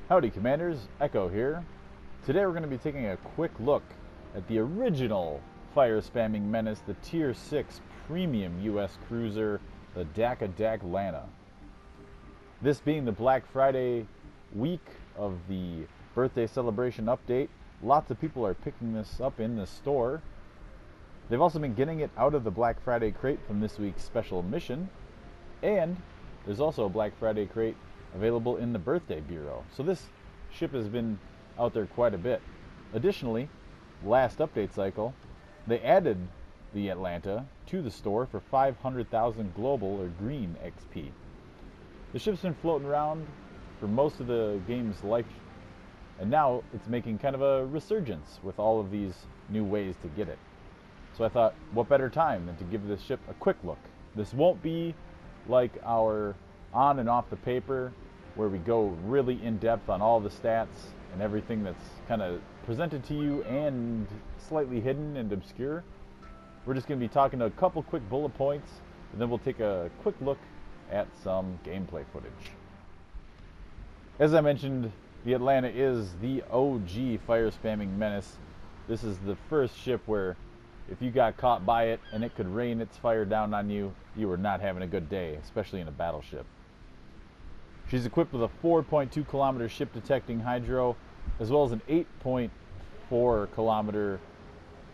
Howdy Commanders, Echo here. Today we're going to be taking a quick look at the original fire-spamming menace, the Tier 6 Premium U.S. Cruiser, the Daka-daklanta. This being the Black Friday week of the birthday celebration update, lots of people are picking this up in the store. They've also been getting it out of the Black Friday crate from this week's special mission, and there's also a Black Friday crate available in the birthday bureau. So this ship has been out there quite a bit. Additionally, last update cycle, they added the Atlanta to the store for 500,000 global or green XP. The ship's been floating around for most of the game's life, and now it's making kind of a resurgence with all of these new ways to get it. So I thought, what better time than to give this ship a quick look. This won't be like our on and off the paper where we go really in depth on all the stats and everything that's kind of presented to you and slightly hidden and obscure. We're just going to be talking a couple quick bullet points, and then we'll take a quick look at some gameplay footage. As I mentioned, the Atlanta is the OG fire spamming menace. This is the first ship where if you got caught by it and it could rain its fire down on you, you were not having a good day, especially in a battleship. She's equipped with a 4.2 kilometer ship detecting hydro, as well as an 8.4 kilometer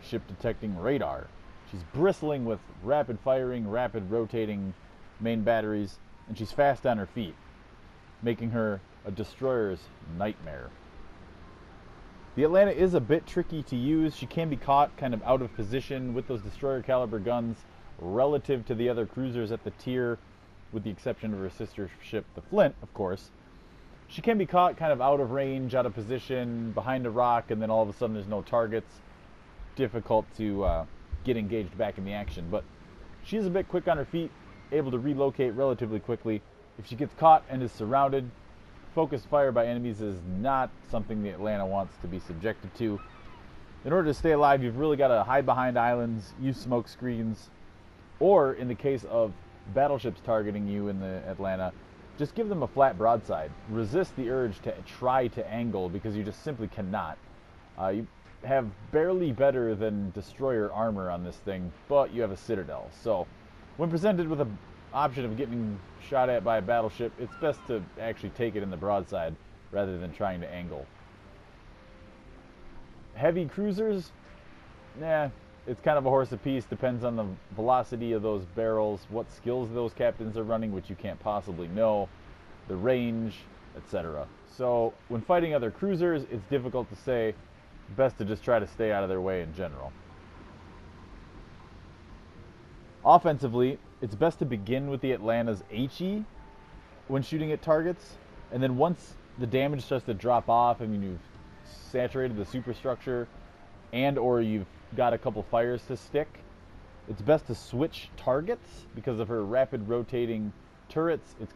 ship detecting radar. She's bristling with rapid firing, rapid rotating main batteries, and she's fast on her feet, making her a destroyer's nightmare. The Atlanta is a bit tricky to use. She can be caught kind of out of position with those destroyer caliber guns relative to the other cruisers at the tier, with the exception of her sister ship, the Flint, of course. She can be caught kind of out of range, out of position, behind a rock, and then all of a sudden there's no targets. Difficult to get engaged back in the action, but she's a bit quick on her feet, able to relocate relatively quickly. If she gets caught and is surrounded, focused fire by enemies is not something the Atlanta wants to be subjected to. In order to stay alive, you've really got to hide behind islands, use smoke screens, or in the case of battleships targeting you in the Atlanta, just give them a flat broadside. Resist the urge to try to angle, because you just simply cannot. You have barely better than destroyer armor on this thing, but you have a citadel. So when presented with an option of getting shot at by a battleship, it's best to actually take it in the broadside rather than trying to angle. Heavy cruisers, it's kind of a horse apiece. Depends on the velocity of those barrels, what skills those captains are running, which you can't possibly know, the range, etc. So when fighting other cruisers, it's difficult to say. Best to just try to stay out of their way in general. Offensively, it's best to begin with the Atlanta's HE when shooting at targets, and then once the damage starts to drop off, I mean, you've saturated the superstructure and or you've got a couple fires to stick, it's best to switch targets. Because of her rapid rotating turrets, it's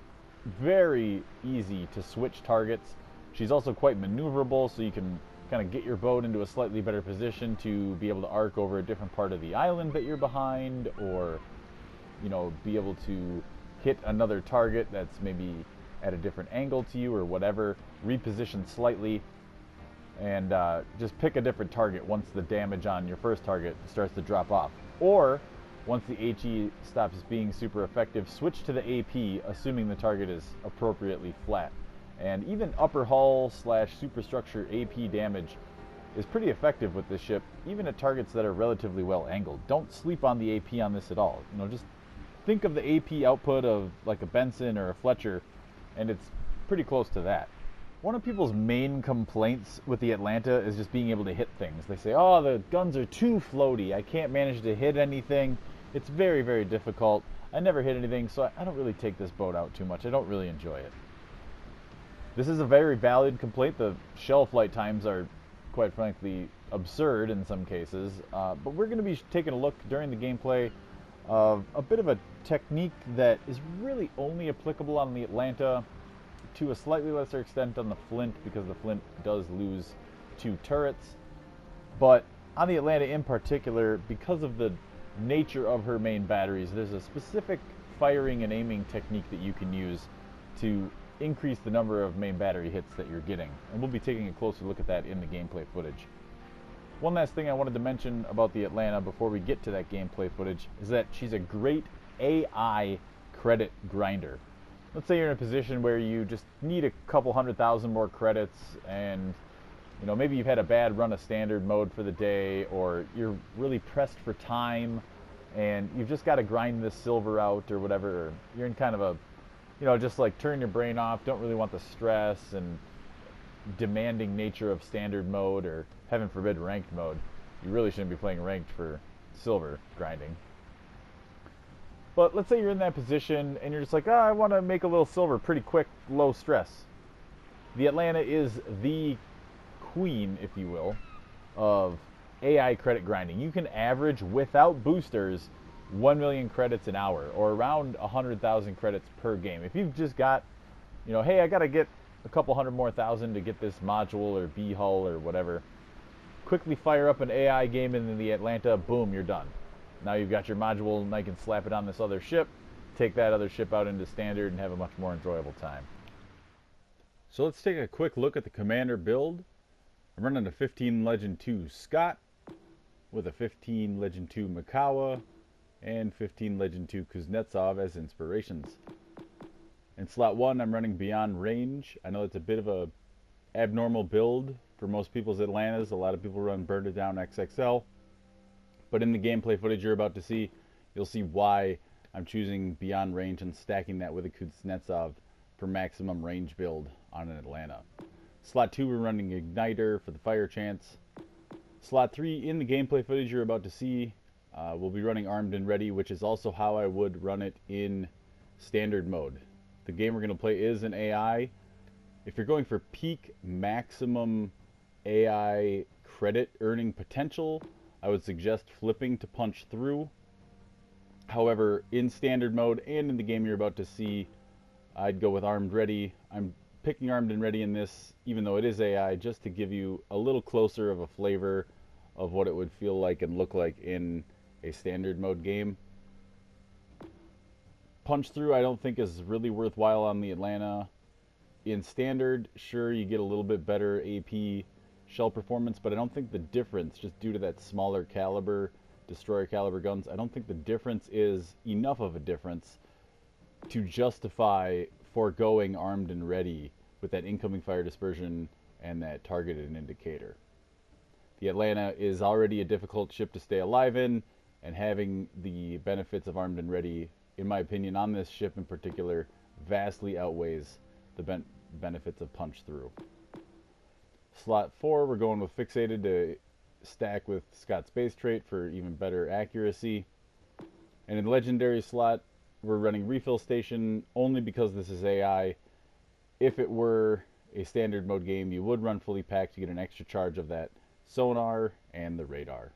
very easy to switch targets. She's also quite maneuverable, so you can kind of get your boat into a slightly better position to be able to arc over a different part of the island that you're behind, or be able to hit another target that's maybe at a different angle to you or whatever, reposition slightly, and just pick a different target once the damage on your first target starts to drop off. Or once the HE stops being super effective, switch to the AP, assuming the target is appropriately flat. And even upper hull / superstructure AP damage is pretty effective with this ship, even at targets that are relatively well angled. Don't sleep on the AP on this at all. Just think of the AP output of like a Benson or a Fletcher, and it's pretty close to that. One of people's main complaints with the Atlanta is just being able to hit things. They say, oh, the guns are too floaty. I can't manage to hit anything. It's very, very difficult. I never hit anything, so I don't really take this boat out too much. I don't really enjoy it. This is a very valid complaint. The shell flight times are, quite frankly, absurd in some cases. But we're going to be taking a look during the gameplay of a bit of a technique that is really only applicable on the Atlanta, to a slightly lesser extent on the Flint, because the Flint does lose 2 turrets. But on the Atlanta in particular, because of the nature of her main batteries, there's a specific firing and aiming technique that you can use to increase the number of main battery hits that you're getting. And we'll be taking a closer look at that in the gameplay footage. One last thing I wanted to mention about the Atlanta before we get to that gameplay footage is that she's a great AI credit grinder. Let's say you're in a position where you just need a couple 100,000 more credits, and maybe you've had a bad run of standard mode for the day, or you're really pressed for time and you've just got to grind this silver out or whatever. Or you're in kind of a just like turn your brain off, don't really want the stress and demanding nature of standard mode, or heaven forbid ranked mode. You really shouldn't be playing ranked for silver grinding. But let's say you're in that position and you're just like, I want to make a little silver pretty quick, low stress. The Atlanta is the queen, if you will, of AI credit grinding. You can average, without boosters, 1 million credits an hour, or around 100,000 credits per game. If you've just got, hey, I got to get a couple hundred more thousand to get this module or B hull or whatever, quickly fire up an AI game in the Atlanta, boom, you're done. Now you've got your module and I can slap it on this other ship, take that other ship out into standard, and have a much more enjoyable time. So let's take a quick look at the commander build. I'm running a 15 Legend 2 Scott with a 15 Legend 2 Mikawa and 15 Legend 2 Kuznetsov as inspirations. In slot 1, I'm running Beyond Range. I know it's a bit of a abnormal build for most people's Atlantas. A lot of people run Burn It Down XXL. But in the gameplay footage you're about to see, you'll see why I'm choosing Beyond Range and stacking that with a Kuznetsov for maximum range build on an Atlanta. Slot 2, we're running Igniter for the fire chance. Slot 3, in the gameplay footage you're about to see, we'll be running Armed and Ready, which is also how I would run it in standard mode. The game we're going to play is an AI. If you're going for peak maximum AI credit earning potential, I would suggest flipping to Punch Through. However, in standard mode and in the game you're about to see, I'd go with Armed Ready. I'm picking Armed and Ready in this, even though it is AI, just to give you a little closer of a flavor of what it would feel like and look like in a standard mode game. Punch Through I don't think is really worthwhile on the Atlanta. In standard, sure, you get a little bit better AP shell performance, but I don't think the difference, just due to that smaller caliber, destroyer caliber guns, I don't think the difference is enough of a difference to justify foregoing Armed and Ready with that incoming fire dispersion and that targeted indicator. The Atlanta is already a difficult ship to stay alive in, and having the benefits of Armed and Ready, in my opinion, on this ship in particular, vastly outweighs the benefits of Punch Through. Slot 4, we're going with Fixated to stack with Scott Space Trait for even better accuracy. And in the Legendary slot, we're running Refill Station only because this is AI. If it were a standard mode game, you would run fully packed to get an extra charge of that sonar and the radar.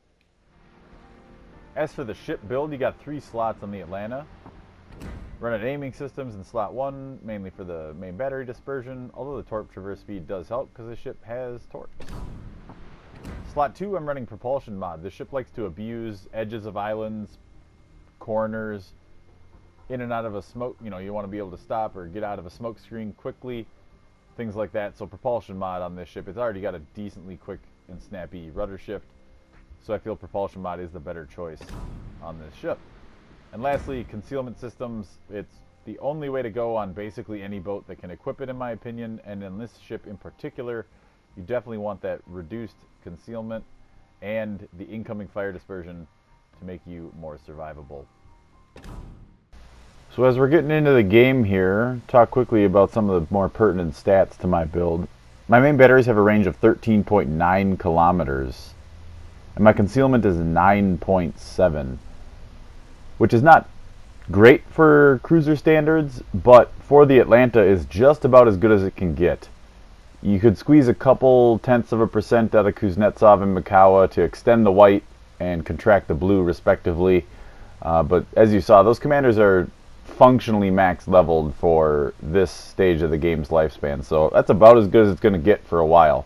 As for the ship build, you got 3 slots on the Atlanta. Running aiming systems in slot 1, mainly for the main battery dispersion, although the torp traverse speed does help because the ship has torps. Slot 2, I'm running propulsion mod. The ship likes to abuse edges of islands, corners, in and out of a smoke, you want to be able to stop or get out of a smoke screen quickly, things like that. So propulsion mod on this ship, it's already got a decently quick and snappy rudder shift, so I feel propulsion mod is the better choice on this ship. And lastly, concealment systems. It's the only way to go on basically any boat that can equip it, in my opinion, and in this ship in particular, you definitely want that reduced concealment and the incoming fire dispersion to make you more survivable. So as we're getting into the game here, talk quickly about some of the more pertinent stats to my build. My main batteries have a range of 13.9 kilometers, and my concealment is 9.7. which is not great for cruiser standards, but for the Atlanta is just about as good as it can get. You could squeeze a couple tenths of a percent out of Kuznetsov and Mikawa to extend the white and contract the blue respectively, but as you saw, those commanders are functionally max leveled for this stage of the game's lifespan, so that's about as good as it's going to get for a while.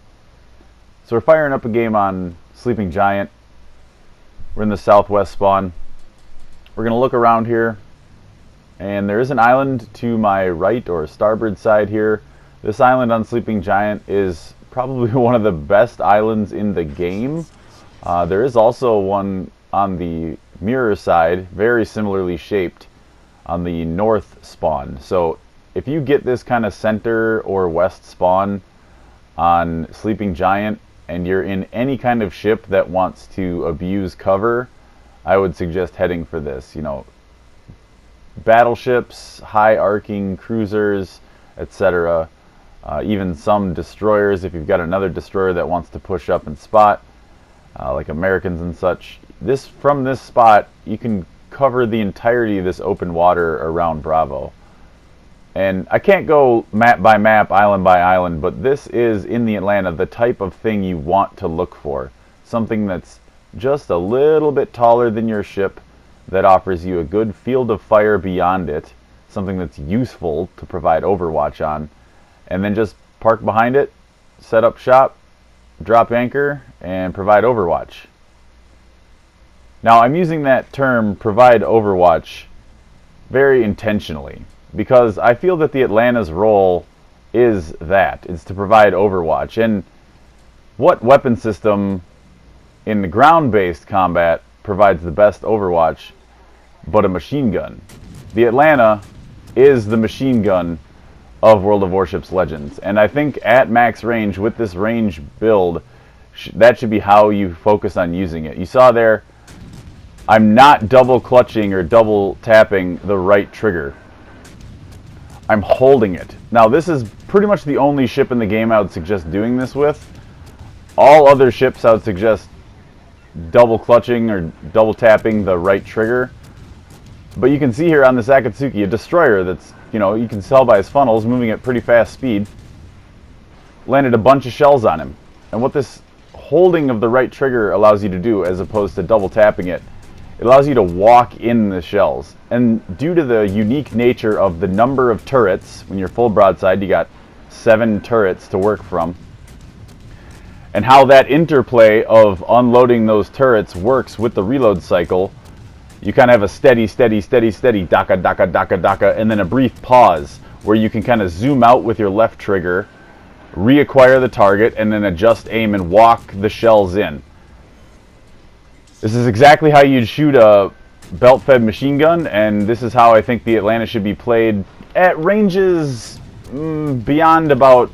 So we're firing up a game on Sleeping Giant. We're in the southwest spawn. We're going to look around here. And there is an island to my right or starboard side here. This island on Sleeping Giant is probably one of the best islands in the game. There is also one on the mirror side, very similarly shaped, on the north spawn. So if you get this kind of center or west spawn on Sleeping Giant and you're in any kind of ship that wants to abuse cover, I would suggest heading for this. You know, battleships, high arcing cruisers, etc. Even some destroyers, if you've got another destroyer that wants to push up and spot, like Americans and such. From this spot, you can cover the entirety of this open water around Bravo. And I can't go map by map, island by island, but this is, in the Atlanta, the type of thing you want to look for. Something that's just a little bit taller than your ship, that offers you a good field of fire beyond it, something that's useful to provide overwatch on, and then just park behind it, set up shop, drop anchor, and provide overwatch. Now, I'm using that term, provide overwatch, very intentionally, because I feel that the Atlanta's role is that. It's to provide overwatch. And what weapon system in the ground-based combat provides the best overwatch but a machine gun? The Atlanta is the machine gun of World of Warships Legends. And I think at max range, with this range build, that should be how you focus on using it. You saw there, I'm not double clutching or double tapping the right trigger. I'm holding it. Now, this is pretty much the only ship in the game I would suggest doing this with. All other ships I would suggest double clutching or double tapping the right trigger. But you can see here on this Akatsuki, a destroyer that's, you know, you can tell by his funnels, moving at pretty fast speed, landed a bunch of shells on him. And what this holding of the right trigger allows you to do, as opposed to double tapping it, it allows you to walk in the shells. And due to the unique nature of the number of turrets, when you're full broadside, you got 7 turrets to work from, and how that interplay of unloading those turrets works with the reload cycle, you kind of have a steady, Daka, Daka, Daka, Daka, and then a brief pause where you can kind of zoom out with your left trigger, reacquire the target, and then adjust aim and walk the shells in. This is exactly how you'd shoot a belt-fed machine gun, and this is how I think the Atlanta should be played at ranges beyond about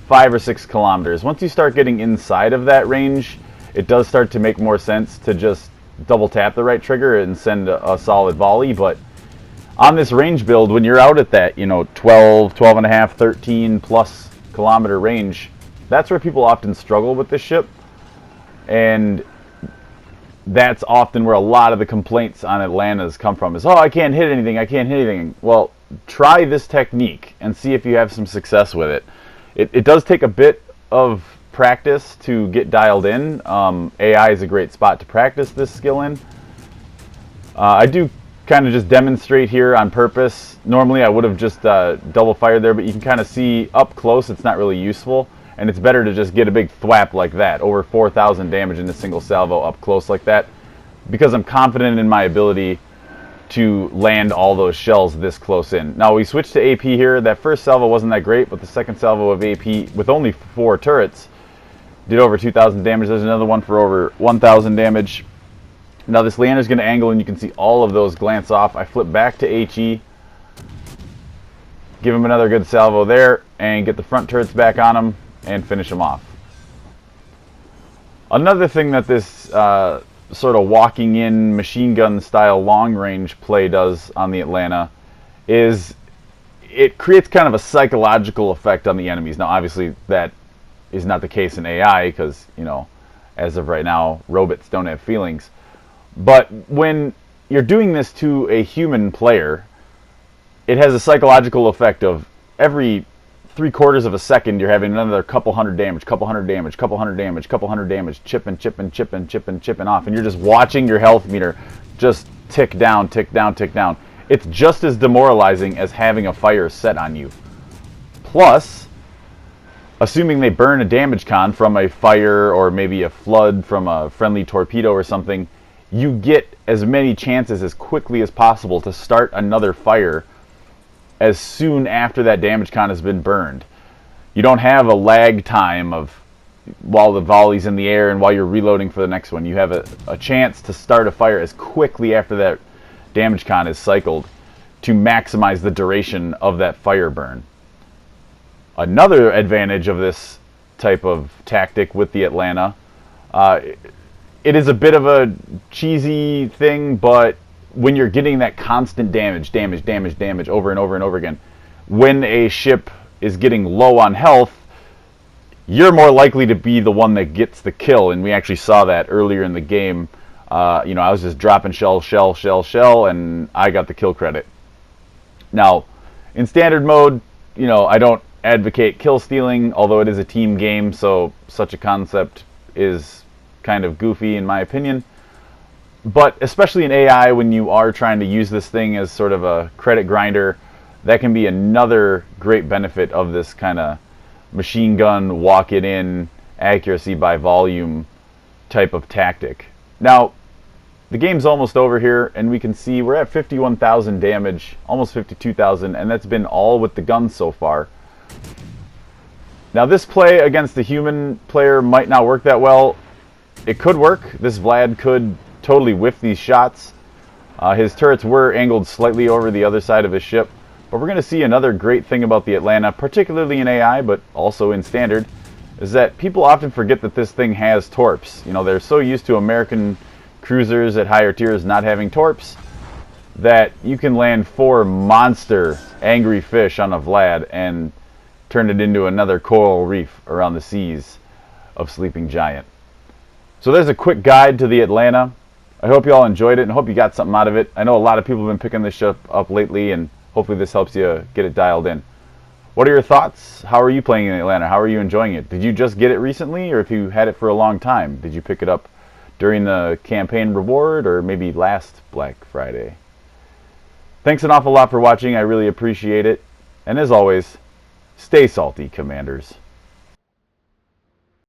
5 or 6 kilometers. Once you start getting inside of that range, it does start to make more sense to just double tap the right trigger and send a solid volley. But on this range build, when you're out at that, 12 and a half, 13 plus kilometer range, that's where people often struggle with this ship. And that's often where a lot of the complaints on Atlantas come from, is, oh, I can't hit anything. Well, try this technique and see if you have some success with it. It does take a bit of practice to get dialed in. AI is a great spot to practice this skill in. I do kind of just demonstrate here on purpose. Normally I would have just double fired there, but you can kind of see up close it's not really useful, and it's better to just get a big thwap like that, over 4,000 damage in a single salvo up close like that, because I'm confident in my ability to land all those shells this close in. Now we switched to AP here. That first salvo wasn't that great, but the second salvo of AP with only 4 turrets did over 2,000 damage. There's another one for over 1,000 damage. Now this Leander's going to angle, and you can see all of those glance off. I flip back to HE, give him another good salvo there, and get the front turrets back on him and finish him off. Another thing that this sort of walking in machine gun style long range play does on the Atlanta is it creates kind of a psychological effect on the enemies. Now obviously that is not the case in AI, because as of right now robots don't have feelings. But when you're doing this to a human player, it has a psychological effect of every 3/4 of a second you're having another couple hundred damage, couple hundred damage, chipping off, and you're just watching your health meter just tick down. It's just as demoralizing as having a fire set on you. Plus, assuming they burn a damage con from a fire or maybe a flood from a friendly torpedo or something, you get as many chances as quickly as possible to start another fire as soon after that damage con has been burned. You don't have a lag time of while the volley's in the air and while you're reloading for the next one. You have a chance to start a fire as quickly after that damage con is cycled to maximize the duration of that fire burn. Another advantage of this type of tactic with the Atlanta, it is a bit of a cheesy thing, but when you're getting that constant damage over and over and over again, when a ship is getting low on health, you're more likely to be the one that gets the kill, and we actually saw that earlier in the game. I was just dropping shell, and I got the kill credit. Now, in standard mode, I don't advocate kill stealing, although it is a team game, so such a concept is kind of goofy in my opinion. But especially in AI, when you are trying to use this thing as sort of a credit grinder, that can be another great benefit of this kind of machine gun, walk it in, accuracy by volume type of tactic. Now, the game's almost over here, and we can see we're at 51,000 damage, almost 52,000, and that's been all with the guns so far. Now, this play against the human player might not work that well. It could work. This Vlad could totally whiff these shots. His turrets were angled slightly over the other side of his ship. But we're going to see another great thing about the Atlanta, particularly in AI, but also in standard, is that people often forget that this thing has torps. They're so used to American cruisers at higher tiers not having torps that you can land 4 monster angry fish on a Vlad and turn it into another coral reef around the seas of Sleeping Giant. So there's a quick guide to the Atlanta. I hope you all enjoyed it and hope you got something out of it. I know a lot of people have been picking this ship up lately, and hopefully this helps you get it dialed in. What are your thoughts? How are you playing in Atlanta? How are you enjoying it? Did you just get it recently, or if you had it for a long time, did you pick it up during the campaign reward or maybe last Black Friday? Thanks an awful lot for watching. I really appreciate it. And as always, stay salty, Commanders.